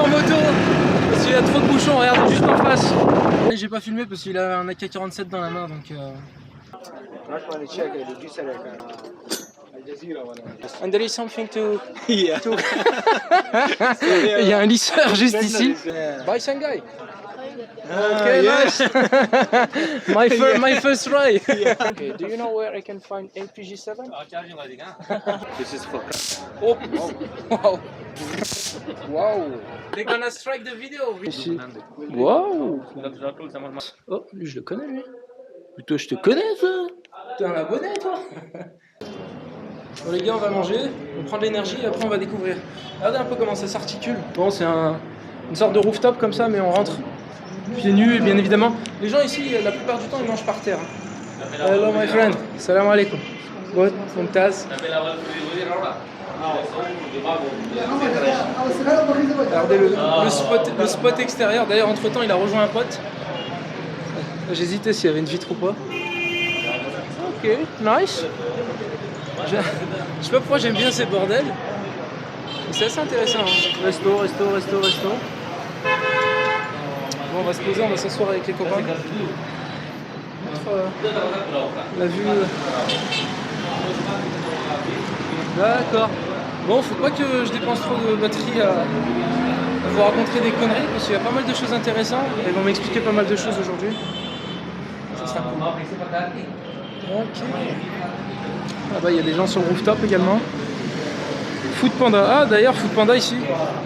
en moto parce qu'il y a trop de bouchons, regarde juste en face. Et j'ai pas filmé parce qu'il a un AK-47 dans la main donc. And there is something to. Yeah. to... Il y a un lisseur juste ici. Bye Shanghai. Okay, nice. my first try. Okay, do you know where I can find APG7? This is for. Oh, wow. Wow. They're gonna strike the video. Ici. Wow. Oh, lui je le connais lui. Plutôt je te connais ça. T'es un abonné toi. Bon les gars, on va manger, on prend de l'énergie et après on va découvrir. Regardez un peu comment ça s'articule. Bon, c'est une sorte de rooftop comme ça, mais on rentre pieds nus, bien évidemment. Les gens ici, la plupart du temps, ils mangent par terre. Hello my friend, salam alaikum. Good, mumtaz. Regardez le spot extérieur. D'ailleurs, entre temps, il a rejoint un pote. J'hésitais s'il y avait une vitre ou pas. Ok, nice. Je sais pas pourquoi j'aime bien ces bordels. C'est assez intéressant. Hein. Resto. Bon, on va se poser, on va s'asseoir avec les copains. La vue. D'accord. Bon, faut pas que je dépense trop de batterie à vous raconter des conneries parce qu'il y a pas mal de choses intéressantes. Ils vont m'expliquer pas mal de choses aujourd'hui. Ça sera cool. Ok. Là-bas, il y a des gens sur le rooftop également. Food Panda. Ah, d'ailleurs, Food Panda ici.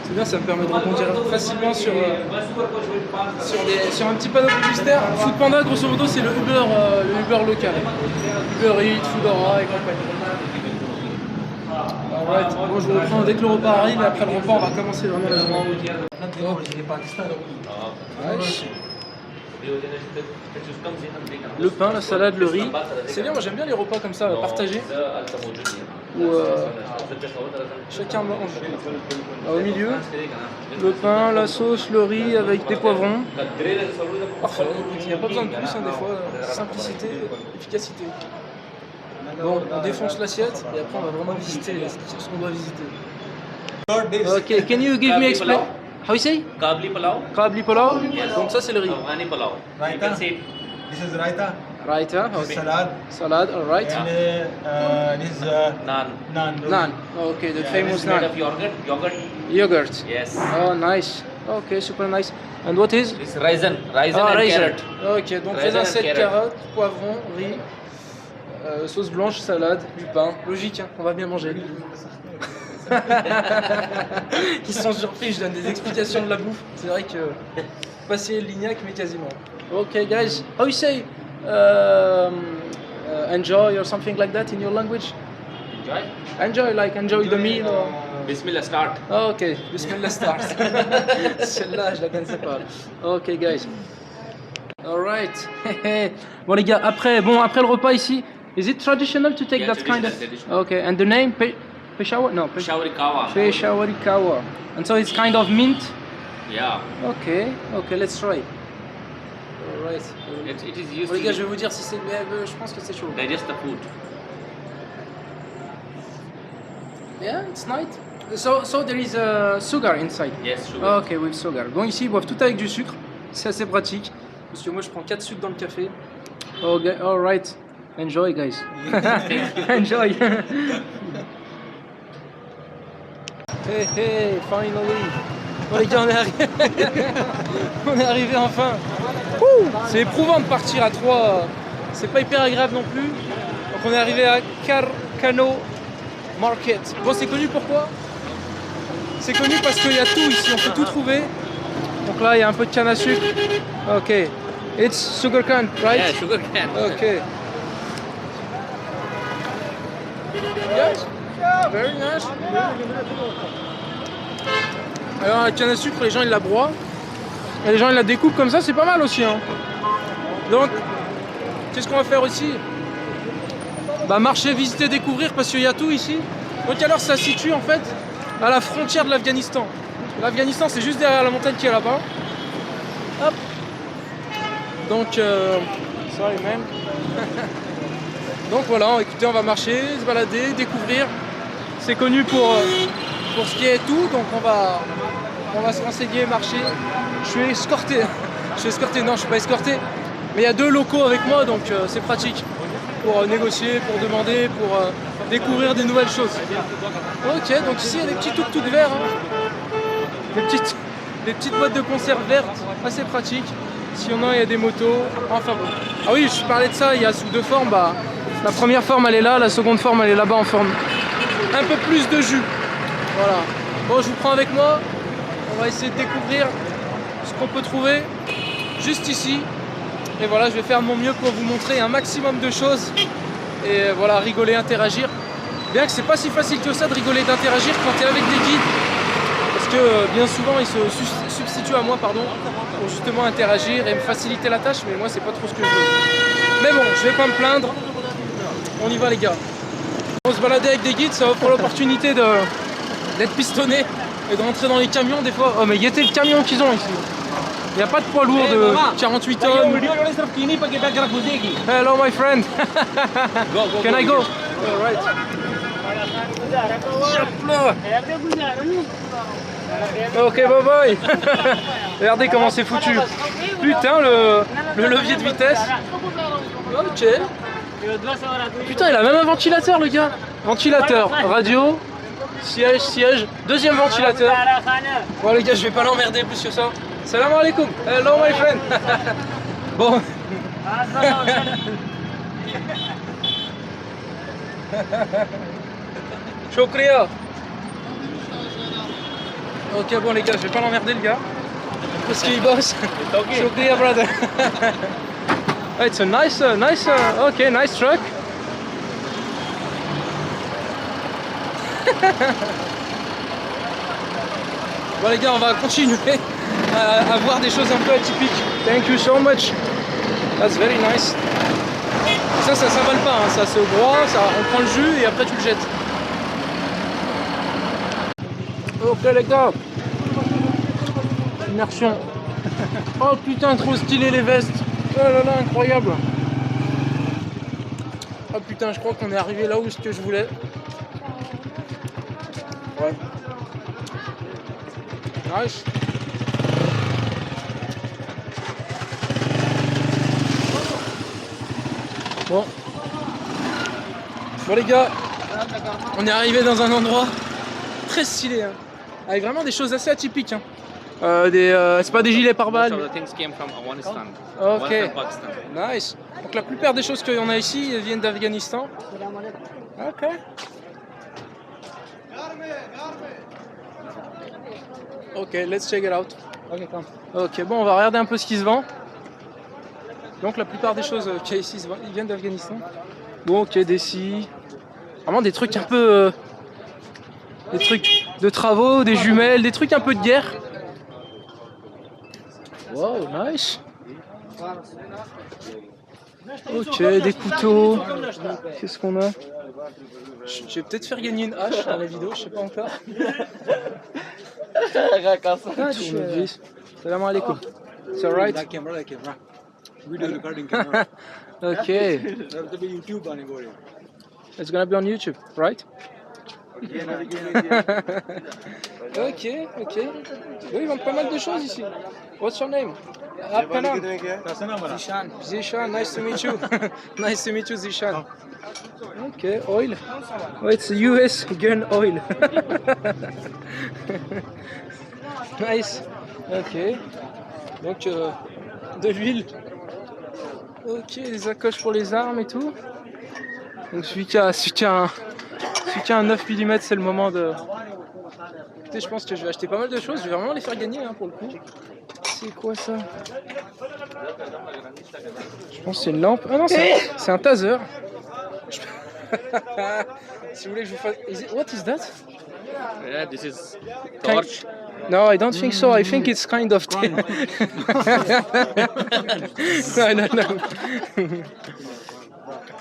C'est bien, ça me permet de rebondir facilement sur un petit panneau publicitaire. Food Panda, grosso modo, c'est le Uber local. Uber Eats, Foodora et compagnie. Alright. Bon, je vous reprends dès que le repas arrive et après le repas, on va commencer vraiment la journée. Nice. Le pain, la salade, le riz. C'est bien, moi j'aime bien les repas comme ça, partagés. Où chacun mange. Là, au milieu, le pain, la sauce, le riz avec des poivrons. Parfait, il n'y a pas besoin de plus, hein, des fois. Simplicité, efficacité. Bon, on défonce l'assiette et après on va vraiment visiter ce qu'on doit visiter. Ok, can you give me explain? How you say? Kabli pulao. Kabli pulao. Yes. Donc ça c'est le riz. Afghani pulao. You can see This is raita. Raita. This is Okay. salad. Salad. All right. And this is naan. naan. Naan. Okay, the famous It's made naan. of yogurt. Yogurt. Yes. Oh, nice. Okay, super nice. And what is? It's raisin and raisin. carrot. Ok, donc Raisin raisin and sec, carrot. carottes, poivron, riz, sauce blanche, salade, du pain. Logique, hein, on va bien manger. Ils sont surpris, je donne des explications de la bouffe. C'est vrai que passer Lignac, mais quasiment. Ok, guys, how you say enjoy or something like that in your language? Enjoy. Enjoy, like enjoy the meal. Or... Bismillah, start. Oh, ok, Bismillah start. Celle-là, je la connaissais pas. Ok, guys. Alright. Bon les gars, après le repas ici, is it traditional to take Yeah, that kind of? traditional. Okay, and the name Peshawar? No, Peshawari kawa. Peshawari kawa. And so it's kind of mint. Yeah. Okay, let's try. Alright. It is used Bon les gars, je to vais vous dire si c'est, je pense que c'est chaud. digest the food. Yeah, it's nice. So there is sugar inside. Yes, sugar. Ok, with sugar. Bon, ici, ils boivent tout avec du sucre. C'est assez pratique. Parce que moi, je prends 4 sucres dans le café. Ok, alright. Enjoy, guys. Enjoy. Hey, finally. Bon, les gars, on est arrivé. On est arrivé enfin. Ouh, c'est éprouvant de partir à 3. C'est pas hyper agréable non plus. Donc, on est arrivé à Carcano Market. Bon, c'est connu pourquoi? C'est connu parce qu'il y a tout ici, on peut tout trouver. Donc là, il y a un peu de canne à sucre. Ok. It's sugar cane, right? Yeah, sugar cane. Ok. Yes. Very nice. Alors la canne à sucre, les gens ils la broient. Et les gens ils la découpent comme ça, c'est pas mal aussi. Hein. Donc, qu'est-ce qu'on va faire aussi? Bah marcher, visiter, découvrir parce qu'il y a tout ici. Donc alors ça se situe en fait à la frontière de l'Afghanistan. L'Afghanistan c'est juste derrière la montagne qui est là-bas. Hop. Donc, sorry man. Donc voilà, écoutez, on va marcher, se balader, découvrir. C'est connu pour ce qui est tout, donc on va on va se renseigner, marcher. Je suis escorté. Je suis escorté, non, je suis pas escorté. Mais il y a 2 locaux avec moi, donc c'est pratique pour négocier, pour demander, pour découvrir des nouvelles choses. Ok, donc ici il y a des petits tuk-tuk verts, hein. Des petites boîtes de conserve vertes, assez pratiques. Si on en a, il y a des motos. Enfin bon. Ah oui, je parlais de ça, il y a sous 2 formes. Bah, la première forme elle est là, la seconde forme elle est là-bas en forme un peu plus de jus. Voilà. Bon, je vous prends avec moi. On va essayer de découvrir ce qu'on peut trouver juste ici. Et voilà, je vais faire de mon mieux pour vous montrer un maximum de choses. Et voilà, rigoler, interagir. Bien que c'est pas si facile que ça de rigoler, d'interagir quand tu es avec des guides. Parce que bien souvent ils se substituent à moi pour justement interagir et me faciliter la tâche, mais moi c'est pas trop ce que je veux. Mais bon, je vais pas me plaindre. On y va les gars. On se balader avec des guides, ça offre l'opportunité d'être pistonné et de rentrer dans les camions des fois. Oh mais guettez le camion qu'ils ont ici. Il n'y a pas de poids lourd de 48 tonnes. Hello my friend. Can I go? All right. Ok, bye bye. Regardez comment c'est foutu. Putain, le levier de vitesse. Ok. Putain, il a même un ventilateur, le gars. Ventilateur, radio, siège, deuxième ventilateur. Bon, les gars, je vais pas l'emmerder plus que ça. Salam alaikum. Hello, my friend. Bon. Shukriya. Ok, bon les gars, je vais pas l'emmerder le gars parce qu'il bosse. Shukriya, brother. It's a nice, okay, nice truck. Bon les gars, on va continuer à voir des choses un peu atypiques. Thank you so much. That's very nice. Ça s'avale pas, hein. Ça c'est au droit, on prend le jus et après tu le jettes. Ok les gars. Immersion. Oh putain, trop stylé les vestes. Oh là là, incroyable. Oh putain, je crois qu'on est arrivé là où ce que je voulais. Ouais. Nice. Bon. Bon les gars, on est arrivé dans un endroit très stylé, hein, avec vraiment des choses assez atypiques. Hein. C'est pas des gilets pare-balles. Ok. Nice. Donc la plupart des choses qu'on a ici viennent d'Afghanistan. Ok. Ok, let's check it out. Ok, come. Ok, bon, on va regarder un peu ce qui se vend. Donc la plupart des choses qu'il y a ici ils viennent d'Afghanistan. Bon, ok, des scies. Vraiment des trucs un peu... des trucs de travaux, des jumelles, des trucs un peu de guerre. Wow, nice. Ok, des couteaux. Qu'est-ce qu'on a? Je vais peut-être faire gagner une hache dans la vidéo, je sais pas encore. Tournevis. Salam alaikum. It's alright? The camera. Video recording camera. Okay. That'll be YouTube on it. It's gonna be on YouTube, right? Ok. Oui, ils vendent pas mal de choses ici. What's your name? Zishan. Zishan, nice to meet you. Nice to meet you, Zishan. Ok, oil. Oh, it's US gun oil. Nice. Ok. Donc, de l'huile. Ok, des sacoches pour les armes et tout. Donc celui qui a un 9 mm, c'est le moment de... Écoutez, je pense que je vais acheter pas mal de choses, je vais vraiment les faire gagner hein, pour le coup. C'est quoi ça? Je pense que c'est une lampe. Ah non, c'est un taser. Si vous voulez que je vous fasse... What is that? Yeah, this is torch. No, I don't think so. I think it's kind of... No.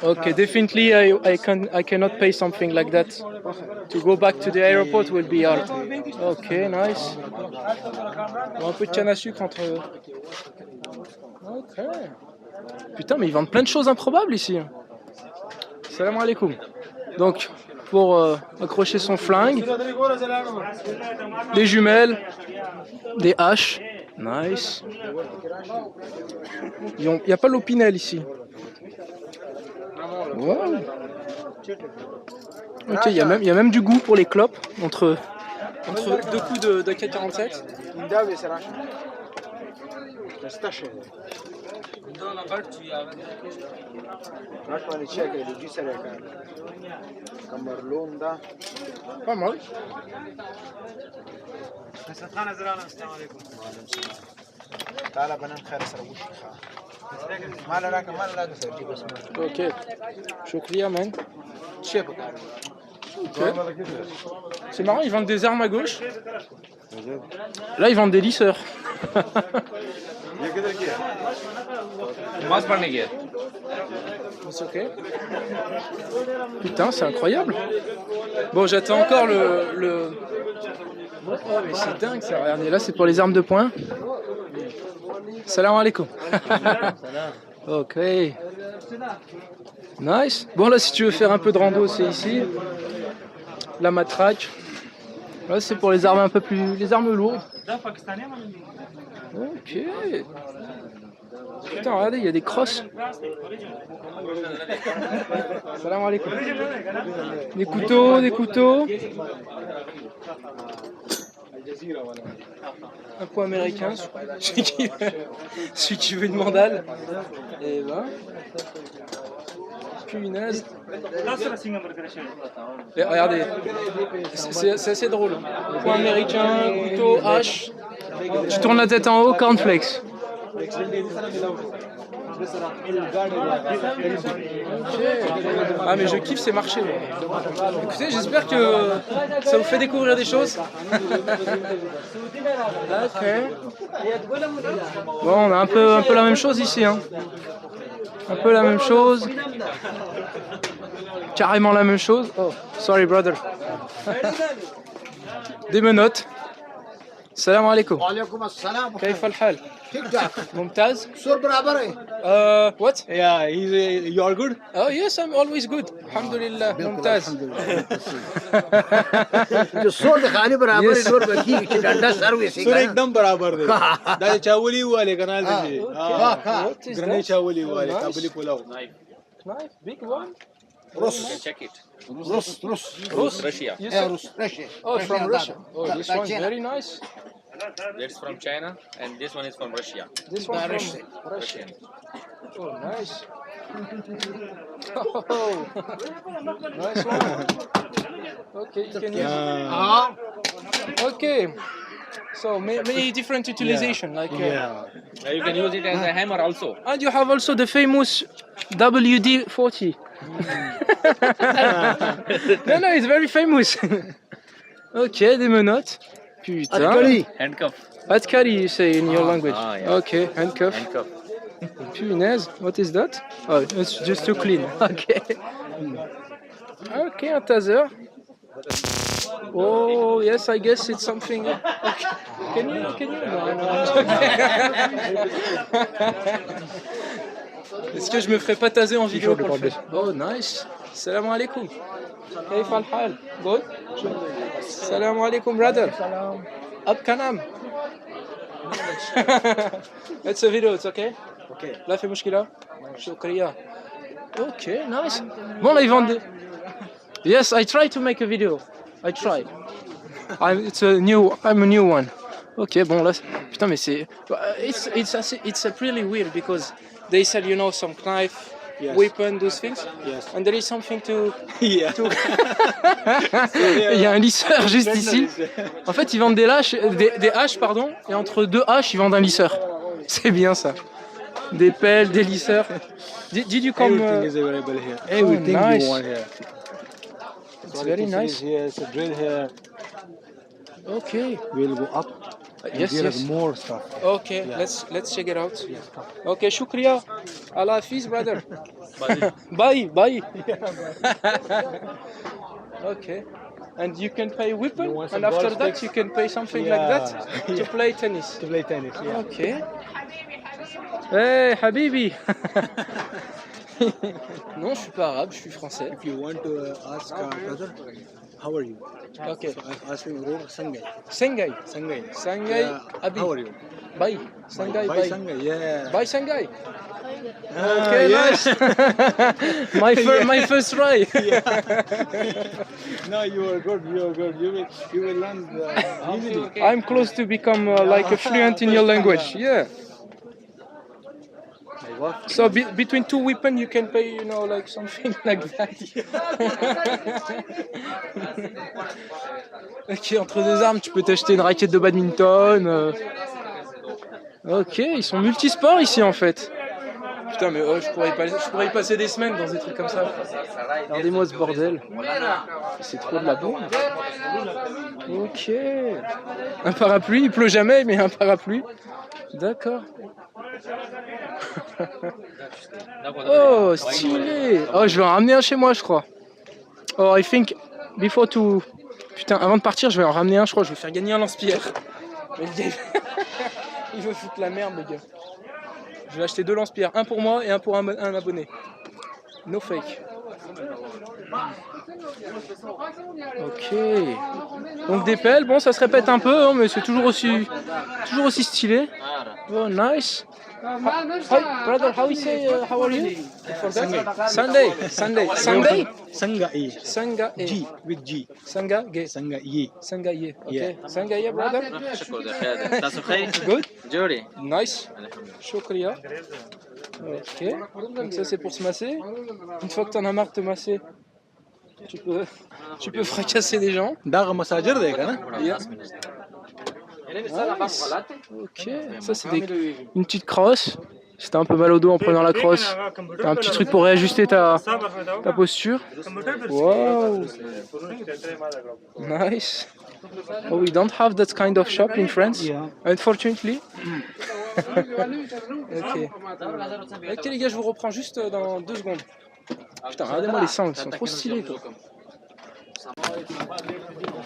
Okay, definitely I cannot pay something like that. To go back to the airport will be hard. Okay, nice. Bon, un peu de canne à sucre entre... Ok. Putain, mais ils vendent plein de choses improbables ici. Salam alaikum. Donc, pour accrocher son flingue. Des jumelles, des haches. Nice. Il n'y a pas l'opinel ici. Wow. Ok, il y a même du goût pour les clopes entre deux coups de K47. Pas mal. Ok. Shukriya, man. Ok. C'est marrant, ils vendent des armes à gauche. Là, ils vendent des lisseurs. C'est ok. Putain, c'est incroyable. Bon, j'attends encore le... Oh, mais c'est dingue ça. Regardez, là, c'est pour les armes de poing. Salam alaikum. Ok. Nice. Bon, là, si tu veux faire un peu de rando, c'est ici. La matraque. Là, c'est pour les armes un peu plus... les armes lourdes. Ok. Putain, regardez, il y a des crosses. Salam alaikum. Des couteaux, des couteaux. Un pot américain, celui qui veut une mandale. Et ben. Punaise. Et regardez, c'est assez drôle. Pot américain, couteau, hache. Tu tournes la tête en haut, cornflakes. Ah mais je kiffe ces marchés. Écoutez, j'espère que ça vous fait découvrir des choses. Ok. Bon, on a un peu la même chose ici, hein. Un peu la même chose. Carrément la même chose. Oh, sorry brother. Des menottes. Salam alaikum. وعليكم السلام. كيف الحال؟ تيك تاك. ممتاز. صور برابري. What? Yeah, you are good? Oh yes, I'm always good. Alhamdulillah. ممتاز. जो صور दिखाने बराबर Yes. صور बकी कि डंडा service sir एकदम बराबर दे दाल चावली वाले कनाल दे What is गरने that? चावली वाले Nice. काबुली pulao Knife, big one. روس Check it. روس Rus. Russia. You يا said? روس رشيا. Oh, from Russia. Oh, this one's very nice. That's from China, and this one is from Russia. This one Russian. from Russia. Oh, nice. Oh, nice one. Okay, you can use it. اه. Okay. So many different utilization, like. You can use it as a hammer also. And you have also the famous WD-40. No, it's very famous. Ok, des menottes. Putain. الكلي. Handcuff. Atkari, you say in your language. yeah. Okay, handcuff. Handcuff. Punaise, what is that? Oh, it's just to clean. Okay. Okay, a taser. Oh, yes, I guess it's something. Okay. Can you? No. Est-ce que je me ferais pas taser en vidéo pour le faire? Oh, nice. Salam alaikum. كيف الحال? Good? Salam alaikum, brother. Ab kanam. It's a video, it's okay? Okay. لا في مشكلة؟ شكريا. Okay, nice. Bon, là, ils vendent des... Yes, I try to make a video. I try. I'm a new one. Ok, bon là, putain mais c'est... It's really weird because they sell, you know, some knife, Yes. weapon, those things. Yes. And there is something to... Yeah. Il y a un lisseur juste ici. En fait, ils vendent des haches, pardon, et entre deux haches, ils vendent un lisseur. C'est bien ça. Des pelles, des lisseurs. Did you come... Everything is available here. Everything nice. you want here. It's very nice. Here, it's a drill here. Okay. We'll go up. Yes, There is yes. more stuff. Okay, let's check it out. Okay, shukriya. Allah Hafiz, brother. Bye. Okay. And you can pay weapon, You want some and after ball that sticks? you can pay something like that to Yeah. play tennis. To play tennis, yeah. Okay. Hey, Habibi. Non, je suis pas arabe, je suis français. If you want to ask brother, how are you? Ok. So I'm asking brother Sangai. Sengai. Sangai. Sengai. Yeah. Abi. How are you? Bye. Sengai. Bye Bye. Sangai. Yeah. Bye, Sengai. Ah, Okay, yeah. nice. my first try. No, you are good. You are good. You will learn easily. I'm close to become like a fluent in your language. Yeah. So between two weapons, you can pay, you know, like something like that. Ok, entre deux armes, tu peux t'acheter une raquette de badminton. Ok, ils sont multisports ici en fait. Putain, mais je pourrais y passer des semaines dans des trucs comme ça. Regardez-moi ce bordel. C'est trop de la bombe. Ok. Un parapluie, il pleut jamais, mais un parapluie. D'accord. Oh, stylé. Oh, je vais en ramener un chez moi, je crois. Oh, I think before to... Putain, avant de partir, je vais en ramener un, je crois. Je vais faire gagner un lance-pierre. Mais le gars, il veut foutre la merde, le gars. Je vais acheter 2 lance-pierres, un pour moi et un pour un abonné. No fake. Ok. Donc des pelles, bon, ça se répète un peu, hein, mais c'est toujours aussi stylé. Oh, nice. Hi, brother, how you say, how are you? Sunday. Sunday? Sangai. Sanga G with G. Sanga ge. Sangai. Sangaye. Okay. Yeah. Sangaye, brother. Good. Jody. Nice. Shukriya. Ok. Donc ça c'est pour se masser. Une fois que t'en as marre de te masser, tu peux fracasser des gens. Daga massager dega na? Yeah. Nice. Ok. Ça c'est une petite crosse. Si t'as un peu mal au dos en prenant la crosse, t'as un petit truc pour réajuster ta posture. Wow. Nice. Oh, we don't have that kind of shop in France, unfortunately. Ok. Ok les gars, je vous reprends juste dans 2 secondes. Putain, regardez-moi les sangles, ils sont trop stylés quoi.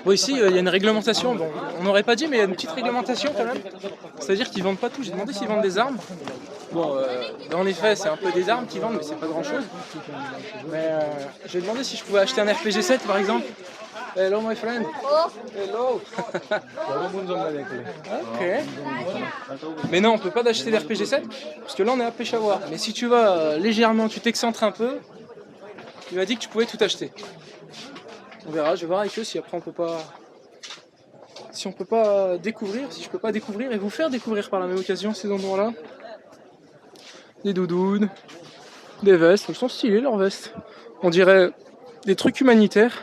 Bon, ici il y a une réglementation, bon, on n'aurait pas dit, mais il y a une petite réglementation quand même. C'est-à-dire qu'ils vendent pas tout. J'ai demandé s'ils vendent des armes. Bon, dans les faits, c'est un peu des armes qu'ils vendent, mais c'est pas grand-chose. Mais j'ai demandé si je pouvais acheter un RPG 7 par exemple. Hello my friend. Hello. Ok. Mais non, on peut pas acheter des RPG 7 parce que là on est à Peshawar. Mais si tu vas légèrement, tu t'excentres un peu, il m'a dit que tu pouvais tout acheter. On verra, je vais voir avec eux si après on peut pas... Si on peut pas découvrir, si je peux pas découvrir et vous faire découvrir par la même occasion ces endroits-là. Des doudounes, des vestes, elles sont stylées leurs vestes. On dirait des trucs humanitaires.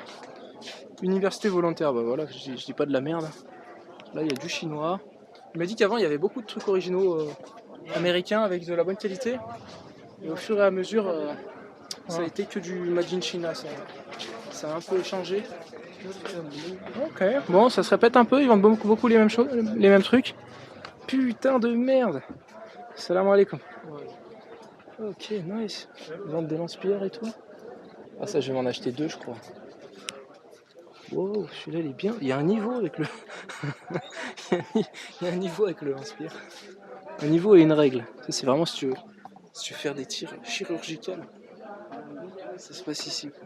Université volontaire, bah voilà, je dis pas de la merde. Là il y a du chinois. Il m'a dit qu'avant il y avait beaucoup de trucs originaux américains avec de la bonne qualité. Et au fur et à mesure, ça a été que du Made in China. Ça a un peu changé. Ok, bon, ça se répète un peu, ils vendent beaucoup les mêmes choses, les mêmes trucs. Putain de merde. Salam alaikum. Ok, nice. Ils vendent des lance-pierres et tout. Ah ça, je vais m'en acheter 2, je crois. Wow, celui-là il est bien. Il y a un niveau avec le... il y a un niveau avec le lance-pierre. Un niveau et une règle. Ça c'est vraiment si tu veux faire des tirs chirurgicaux. Ça se passe ici quoi.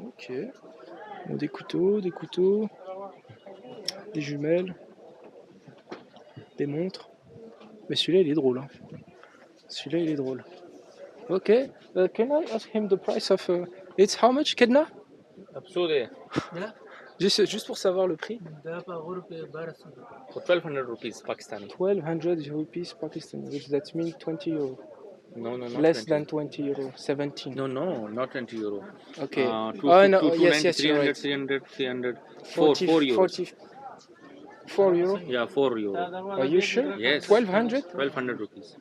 Ok. Bon, des couteaux, des jumelles, des montres. Mais celui-là il est drôle. Hein. Celui-là il est drôle. Ok. Can I ask him the price of... It's how much, Kedna? Absolutely. Juste pour savoir le prix. 1200 rupees Pakistani. 1200 rupees Pakistani, which that means 20 euro. No, Less 20. than 20 euro, 17. No, not 20 euro. Okay. Oh no, yes, you're 300, right. 300, 40, 4 euros. 4 euro? Yeah, 4 euro. Are you sure? Yes. 1200? 1200 rupees.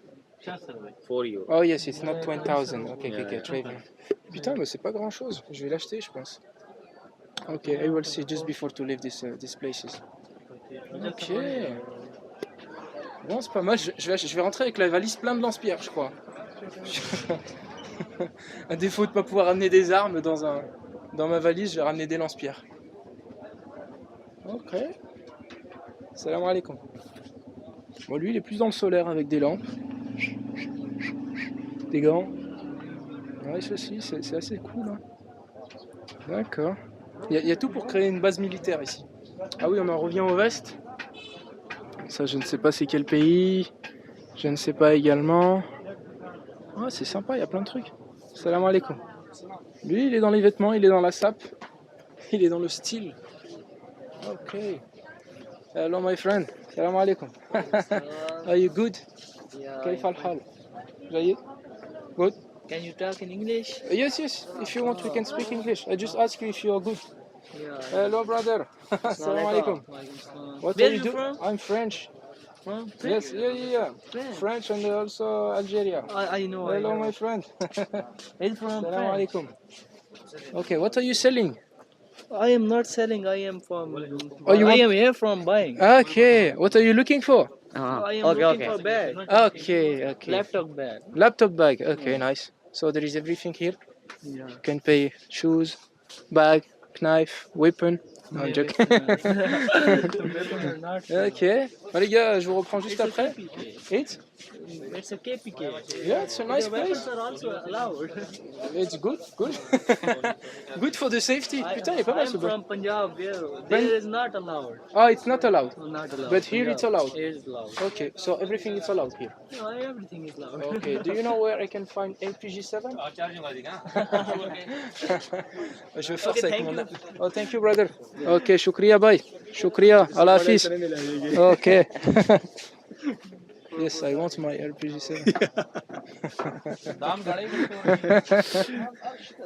4 euros. Oh yes, it's not 2000. Ok, très bien. Putain, mais c'est pas grand chose. Je vais l'acheter, je pense. Ok, I will see just before to leave these places. Ok. Bon, c'est pas mal. Je vais rentrer avec la valise pleine de lance-pierres, je crois. À défaut de pas pouvoir amener des armes dans ma valise, je vais ramener des lance-pierres. Ok. Salam alaikum. Bon, lui, il est plus dans le solaire avec des lampes. Des gants. Ouais, ceci, c'est assez cool. Hein. D'accord. Il y a tout pour créer une base militaire ici. Ah oui, on en revient au veste. Ça, je ne sais pas c'est quel pays. Je ne sais pas également. Ah, c'est sympa, il y a plein de trucs. Salam alaikum. Lui, il est dans les vêtements, il est dans la sape. Il est dans le style. Ok. Hello, my friend. Salam alaikum. Are you good? كيف الحال? جيد? Good? Can you talk in English? Yes, yes. If you want, we can speak English. I just ask you if you are good. Yeah. Hello, brother. Salam alaikum. What Where are you you doing? from? I'm French. From Yes, yeah. France. French and also Algeria. I know. Hello, I know. my friend. He's from Salam France. alaikum. Okay, what are you selling? I am not selling. I am from. Oh, you I want- am here from buying. Okay, what are you looking for? I am looking for bag. Okay. Laptop bag. Laptop bag. Okay, nice. So there is everything here. Yeah. You can pay shoes, bag, knife, weapon. No, I'm joking. Ok. Bon, les gars, je vous reprends juste après. It's It's a KPK. Yeah, it's a nice The place. weapons are also allowed. It's good. Good for the safety. Putain, il est pas I mal am ce bag. from Punjab. There is not allowed. Oh, it's not allowed. Not allowed. But here it's allowed. It is allowed. Okay, so everything is allowed here. No, everything is allowed. Okay, do you know where I can find LPG7? Je vais forcer avec mon app. Oh, thank you, brother. Okay, shukriya, bye. Shukriya, Allah hafiz. Okay. Yes, I want my LPG7.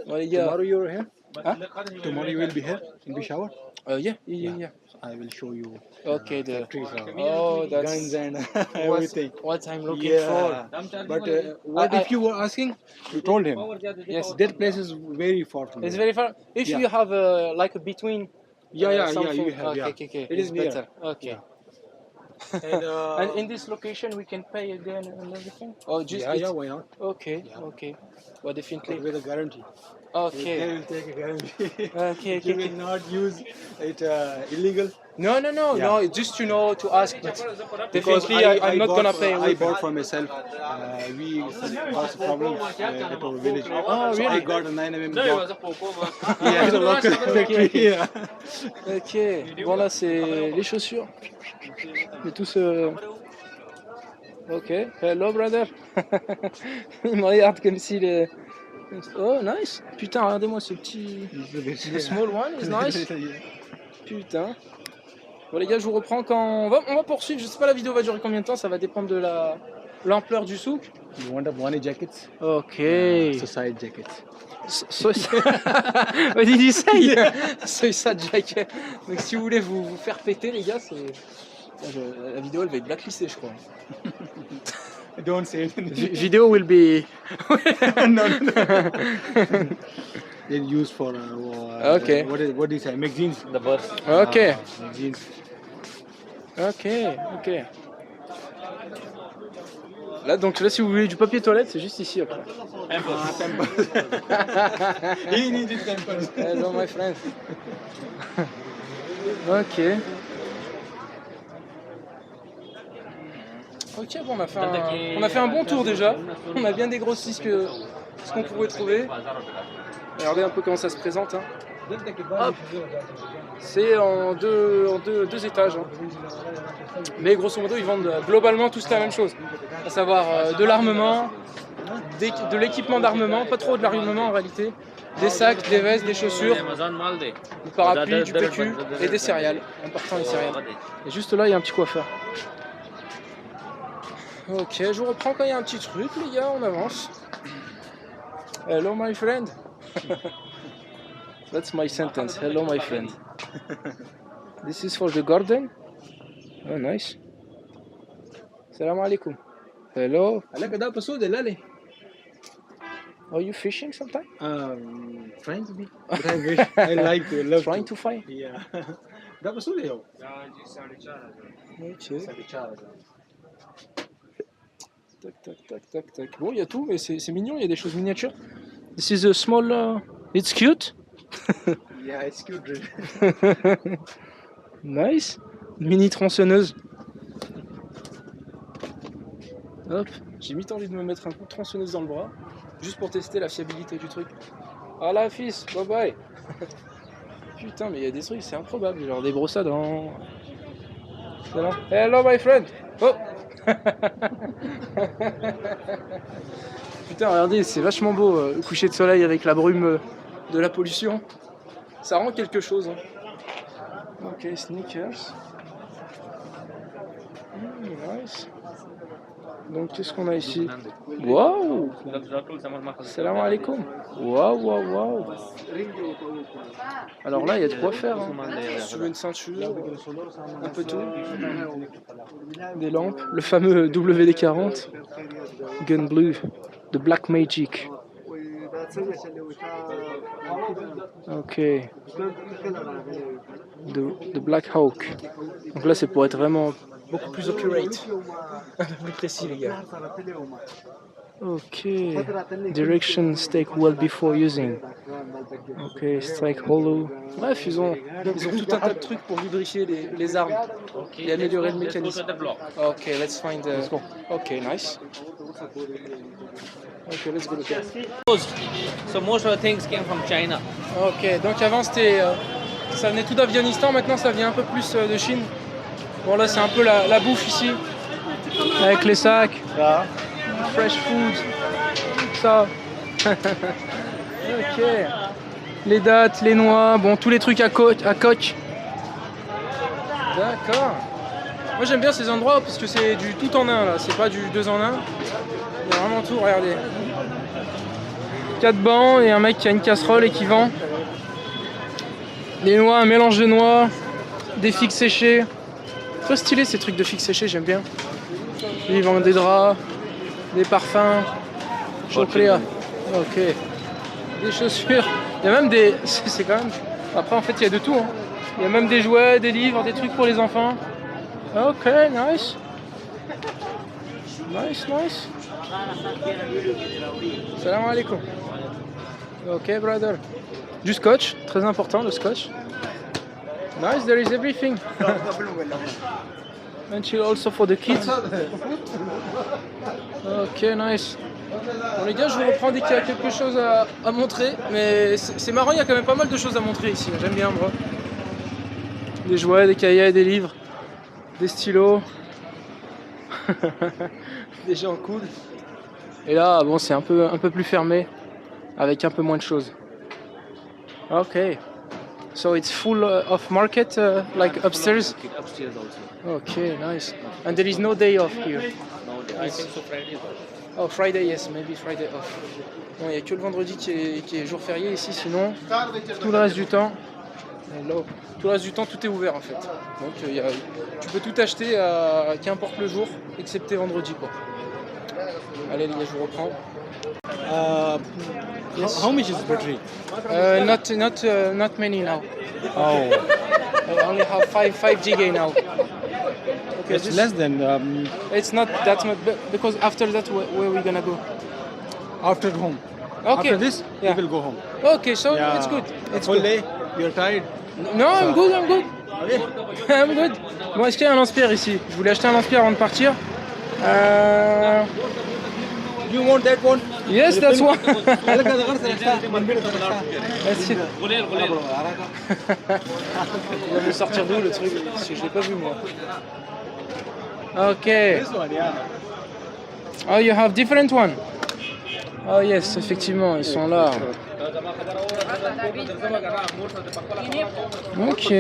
Bon, les gars. Tomorrow you're here? Huh? Tomorrow you will be here in Peshawar? Yeah. I will show you Okay, the trees, oh, guns that's and everything. what I'm looking for. But what if you were asking? You told him. Yes, That place is very far from it's here. very far. If Yeah. you have like a between. Yeah, something. you have. Okay, okay. It is It's near. better. Okay. And, And in this location, we can pay again and everything. Oh, just yeah, it's- why not? Okay, okay. Well, definitely. With a guarantee. Okay. They will take a guarantee. Okay, You okay. will not use it illegal. No, Yeah. no. Just to know to ask, but Because definitely I'm not bought gonna for- pay. I bought for myself. We got a problem at our village. Oh, So I really? got a 9mm block. Yeah, it's a local factory. Yeah. Ok. Bon là c'est les chaussures. Mais tous. Ok. Hello brother. Il me regarde comme s'il est. Oh nice. Putain, regardez-moi ce petit. The small one is nice. Putain. Bon les gars, je vous reprends quand on va poursuivre. Je sais pas la vidéo va durer combien de temps. Ça va dépendre de l'ampleur du souk. You want a Bonnie jackets? Ok. Suicide jackets. What did you say? Suicide jacket. Donc si vous voulez vous faire péter les gars, c'est. La vidéo elle va être blacklistée je crois. Don't say it. Video will be. No. They're used for Okay. What is it? Magazines. The bus. Ok. Magazines. Ok. Là donc là si vous voulez du papier toilette c'est juste ici après. He needed temples. Hello my friend. Ok. Ok, bon, on a fait un bon tour déjà. On a bien dégrossi ce qu'on pouvait trouver. Regardez un peu comment ça se présente. Hein. Hop. C'est en deux étages. Hein. Mais grosso modo, ils vendent globalement tous la même chose. À savoir de l'armement, de l'équipement d'armement, pas trop de l'armement en réalité. Des sacs, des vestes, des chaussures, du parapluie, du PQ et des céréales. Important les céréales. Et juste là, il y a un petit coiffeur. Ok, je vous reprends quand il y a un petit truc, les gars, on avance. Hello, my friend. That's my sentence. Hello, my friend. This is for the garden. Oh, nice. Salam alaikum. Hello. Are you fishing sometime? Trying to be. But I wish I like to love Trying to find? Yeah. ده بسوط يا Ok. Tac. Bon, il y a tout, mais c'est mignon, il y a des choses miniatures. This is a small. It's cute. Yeah, it's cute. Nice. Mini tronçonneuse. Hop. J'ai mis envie de me mettre un coup de tronçonneuse dans le bras, juste pour tester la fiabilité du truc. Ah là, fils, bye bye. Putain, mais il y a des trucs, c'est improbable, genre des brosses à dents. Hello, my friend. Oh. Putain, regardez, c'est vachement beau, le coucher de soleil avec la brume de la pollution. Ça rend quelque chose. Hein. Ok, sneakers. Nice. Donc, qu'est-ce qu'on a ici? Waouh! Salam alaikum. Waouh, waouh, waouh. Alors là, il y a de quoi faire. Hein. Si tu veux une ceinture, un peu tout. Des lampes. Le fameux WD-40. Gun Blue de Black Magic. Ok. De Black Hawk. Donc là, c'est pour être vraiment beaucoup plus accurate. Un peu plus précis, les gars. Ok. Direction stake well before using. Ok, strike hollow. Bref, ils ont tout un tas de trucs pour lubrifier les armes et améliorer le mécanisme. Ok, let's find. Ok, nice. Ok, let's go. So most of the things came from China. Ok, donc avant c'était, ça venait tout d'Afghanistan, maintenant ça vient un peu plus de Chine. Bon là c'est un peu la bouffe ici, avec les sacs, fresh food, tout ça. Ok, les dattes, les noix, bon tous les trucs à coque. D'accord. Moi j'aime bien ces endroits parce que c'est du tout en un là, c'est pas du 2 en 1. Il y a vraiment tout, regardez. 4 bancs et un mec qui a une casserole et qui vend. Des noix, un mélange de noix, des figues séchées. Trop stylé ces trucs de figues séchées, j'aime bien. Ils vendent des draps, des parfums, chocolat. Ok. Des chaussures. Il y a même des. C'est quand même. Après en fait il y a de tout. Hein. Il y a même des jouets, des livres, des trucs pour les enfants. Ok, nice. Nice, nice. Salam alaikum. Ok, brother. Du scotch, très important le scotch. Nice, there is everything. And chill also for the kids. Ok, nice. Bon les gars, je vous reprends dès qu'il y a quelque chose à montrer. Mais c'est marrant, il y a quand même pas mal de choses à montrer ici. J'aime bien, moi. Des jouets, des cahiers, des livres, des stylos. Des gens cool. Et là, bon, c'est un peu plus fermé, avec un peu moins de choses. Ok. So it's full of market, like upstairs? Upstairs also. Okay, nice. And there is no day off here? No, I think so Friday is off. Oh, Friday, yes, maybe Friday off. Bon, il n'y a que le vendredi qui est jour férié ici, sinon, tout le reste du temps, hello. Tout le reste du temps, tout est ouvert en fait. Donc, tu peux tout acheter qu'importe le jour, excepté vendredi, quoi. Allez les gars, je vous reprends. Yes. How much is battery? Not many now. Oh, I only have 5 giga now. Okay, it's less than it's not that much, because after that, where are we gonna go? after home. Okay. After this, Yeah. you will go home. Okay, so Yeah. it's good. It's Whole good. day, you're tired. No, I'm good. I'm good. Bon, est-ce qu'il y a un lance-pierre ici? Je voulais acheter un lance-pierre avant de partir. You want that one? Yes, that's one. Merci. Il va me sortir d'où le truc? Parce que je l'ai pas vu moi. Ok. This one, yeah. Oh, you have different one. Oh yes, effectivement, ils sont là. Ok.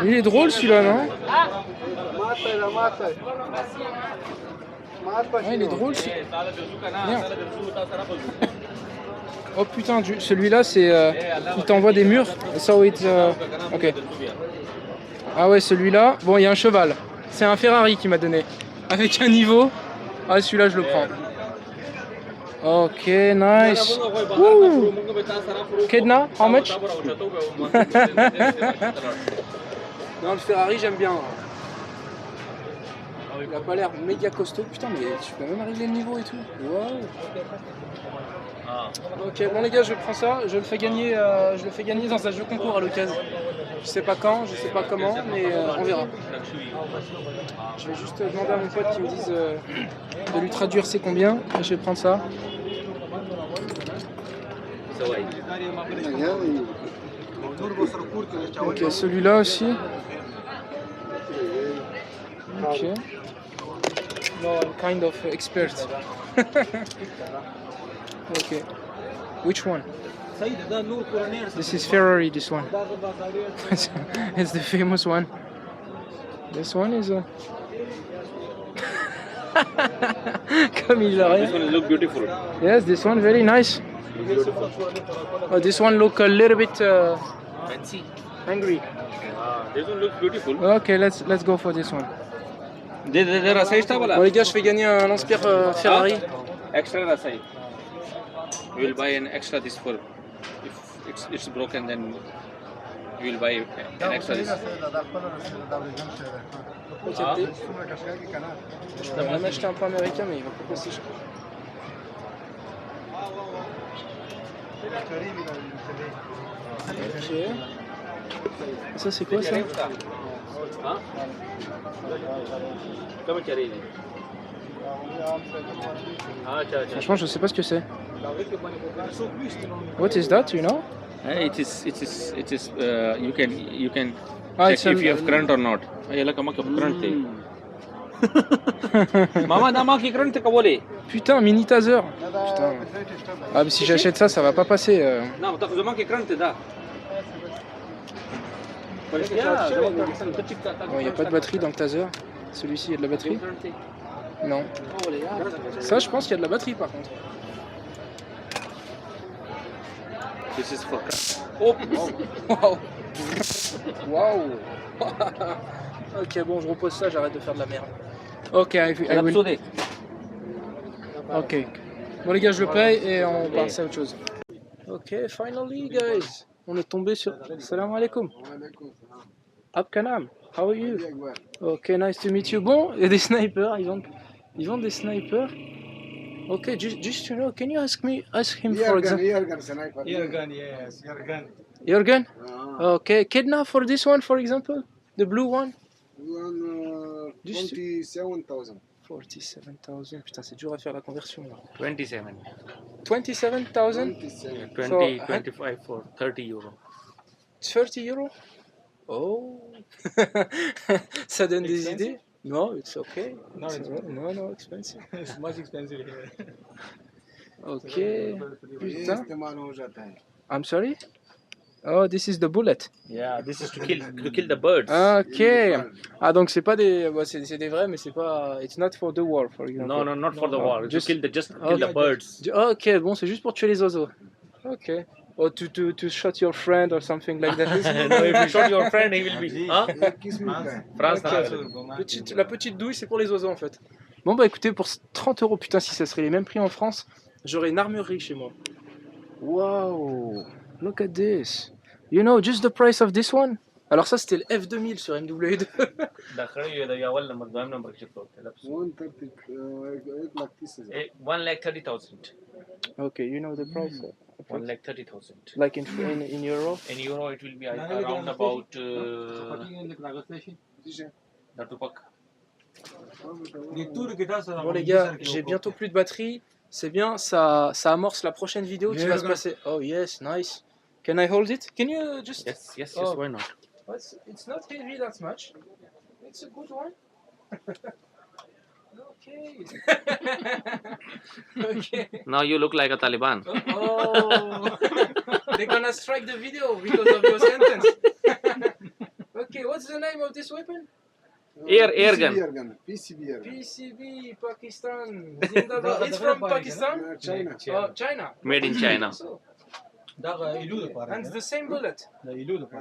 Il est drôle celui-là, non? Ouais, il est drôle celui-là. Merde. Oh putain, celui-là c'est... il t'envoie des murs. So it's... ok. Ah ouais, celui-là... Bon, il y a un cheval. C'est un Ferrari qui m'a donné. Avec un niveau. Ah, celui-là je le prends. Ok, nice. Woo. Kedna, how much? Non, le Ferrari j'aime bien. Il a pas l'air méga costaud. Putain, mais tu peux même régler le niveau et tout. Wow. Ok, bon les gars, je prends ça. Je le fais gagner dans un jeu concours à l'occasion. Je sais pas quand, je sais pas comment, mais on verra. Je vais juste demander à mon pote qui me dise de lui traduire c'est combien. Je vais prendre ça. Ok, celui-là aussi. Ok. No, I'm kind of expert. Okay. Which one? This is Ferrari, this one. It's the famous one. This one is a... Comme il a rien. This one look beautiful. Yes, this one very nice. Oh, this one look a little bit Fancy. angry. This one looks beautiful. Okay, let's go for this one. This is Rasai tabala. Bon les gars, je fais gagner un lance-pierre Ferrari. Extra Rasai. We will buy an extra this for if it's broken, then we will buy an extra this. Je pourrais même acheter un peu américain, mais il va pas passer cher. Ok. Ça c'est quoi ça? Franchement, je sais pas ce que c'est. What is that, you know? It is. You can Ah, check if you have current or not. Ayala kama ka current te. Mama dama ki current te kabole. Putain, mini taser. Putain. Ah, mais si j'achète ça, ça va pas passer. Na ta zama ki current te da. Bon, il n'y a pas de batterie dans le taser. Celui-ci, il y a de la batterie? Non. Ça, je pense qu'il y a de la batterie par contre. This is for. Oh, wow. Wow. Ok, bon, je repose ça, j'arrête de faire de la merde. Ok, I will... Ok. Bon les gars, je le paye et on passe à autre chose. Ok, finally guys. On est tombé sur... Salam alaikum. Abkanam, how are you? Ok, nice to meet you. Bon, il y a des snipers, ils vendent des snipers. Ok, just to know, can you ask him for example? Airgun, yes, airgun. Your gun? Okay, Kedna for this one, for example? The blue one? 27,000. 47,000. Putain, c'est dur à faire la conversion là. 27. 27,000? 20, 25 for 30 euro. 30 euros? Oh! Ça donne des idées? No, it's okay. No, expensive. It's much expensive here. Okay. Putain. I'm sorry? Oh, this is the bullet. Yeah, this is to kill the birds. Ok. Ah, donc c'est pas des... Bon, c'est des vrais, mais c'est pas... It's not for the war, for example. No, not for the war. Just- Kill the birds. Ok, bon, c'est juste pour tuer les oiseaux. Ok. Or to shot your friend or something like that. No, if you shot your friend, he will be. Huh? France. Ok. La petite douille, c'est pour les oiseaux en fait. Bon bah écoutez, pour 30 euros, putain, si ça serait les mêmes prix en France, j'aurais une armurerie chez moi. Wow, look at this. You know, just the price of this one. Alors ça, c'était le F2000 sur MW2. Eh, 1,30,000. Okay, you know the price. 1,30,000. Like in euro. In euro, it will be around about. Bon les gars, j'ai bientôt plus de batterie. C'est bien, ça amorce la prochaine vidéo qui va se passer. Oh yes, nice. Can I hold it? Can you just... Yes, Oh. why not? It's not heavy that much. It's a good one. Okay. Okay. Now you look like a Taliban. Oh. They're gonna strike the video because of your sentence. Okay, what's the name of this weapon? Air gun. PCB, Pakistan. Zindabad. It's from Pakistan? China. Oh, China. Made in China. So, and the same bullet.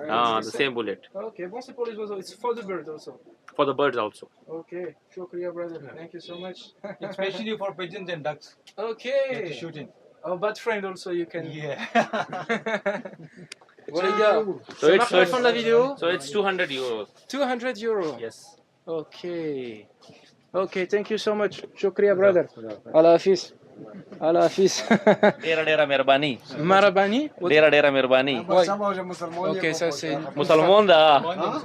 Ah, the same bullet. Okay, bon, c'est pour les oiseaux. It's for the bird also. For the birds also. Okay, shukriya, brother. Thank you so much. Especially for pigeons and ducks. Okay. Shooting. Oh, bad friend also, you can. Yeah. Bon, les gars, So ça it's marche à la fin de la vidéo. So it's 200 euros. 200 euros. Yes. Okay. Okay, thank you so much. Shukriya, brother. Allah Hafiz. Allah Hafiz. Dera dera merbani. Marabani. Dera dera merbani. Ouais. Ok, ça c'est Musalman da.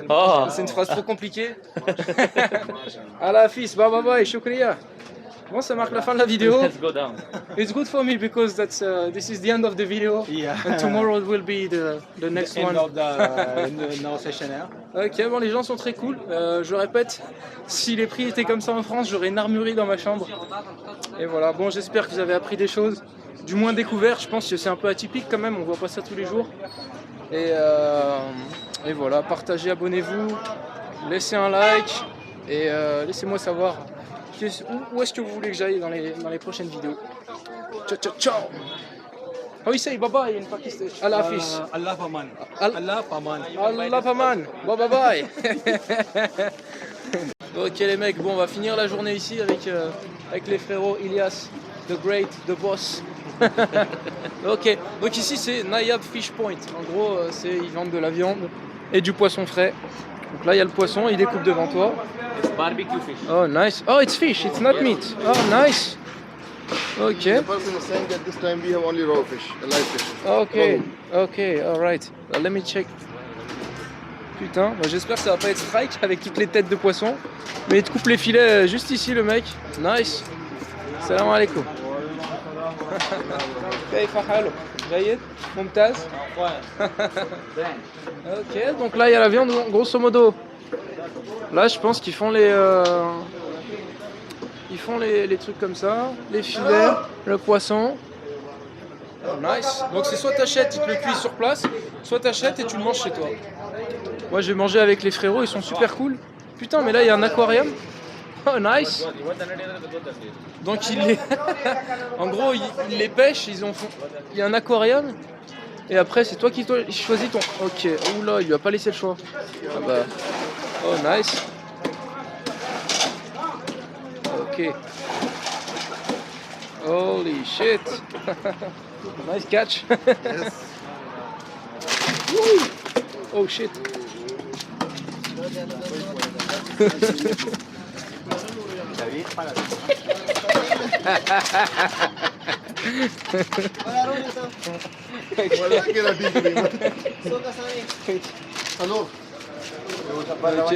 Oh. c'est une phrase trop compliquée. Allah Hafiz, bye bye bye, shukriya. Bon, ça marque la fin de la vidéo. Let's go down. It's good for me because this is the end of the video. Yeah. And tomorrow will be the next End one. of the no session here. Ok, bon, les gens sont très cool. Je répète, si les prix étaient comme ça en France, j'aurais une armurerie dans ma chambre. Et voilà, bon, j'espère que vous avez appris des choses, du moins découvert. Je pense que c'est un peu atypique quand même, on voit pas ça tous les jours. Et voilà, partagez, abonnez-vous, laissez un like et laissez-moi savoir où est-ce que vous voulez que j'aille dans les prochaines vidéos. Ciao, ciao, ciao. How you say bye bye in Pakistan? Allah Hafiz. Allah Paman. Al- Allah Paman. Allah Paman. Bye bye bye. Ok les mecs, bon on va finir la journée ici avec les frérots Ilias, the great, the boss. Ok, donc ici c'est Nayab Fish Point. En gros ils vendent de la viande et du poisson frais. Donc là il y a le poisson, il découpe devant toi. It's barbecue fish. Oh nice. Oh it's fish, it's not meat. Oh nice. Ok. The person is saying that this time we have only raw fish, live fish. Ok, ok, alright. Let me check. Putain, bah, j'espère que ça va pas être strike avec toutes les têtes de poisson. Mais il te coupe les filets juste ici le mec. Nice. Salam alaikum. كيف حالك؟ جيد؟ ممتاز؟ Ok, donc là il y a la viande grosso modo. Là je pense qu'ils font les trucs comme ça, les filets, le poisson. Oh, nice. Donc c'est soit t'achètes, ils te le cuisent sur place, soit t'achètes et tu le manges chez toi. Moi j'ai mangé avec les frérots, ils sont super cool. Putain mais là il y a un aquarium. Oh nice. Donc en gros ils les pêchent, il y a un aquarium. Et après c'est toi qui choisis ton... Ok, oula il lui a pas laissé le choix. Ah bah... Oh nice. Ok. Holy shit. Nice catch. Woo. Oh shit. Alors, Ok.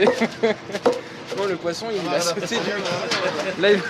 Bon, le poisson il a sauté du... Là, il...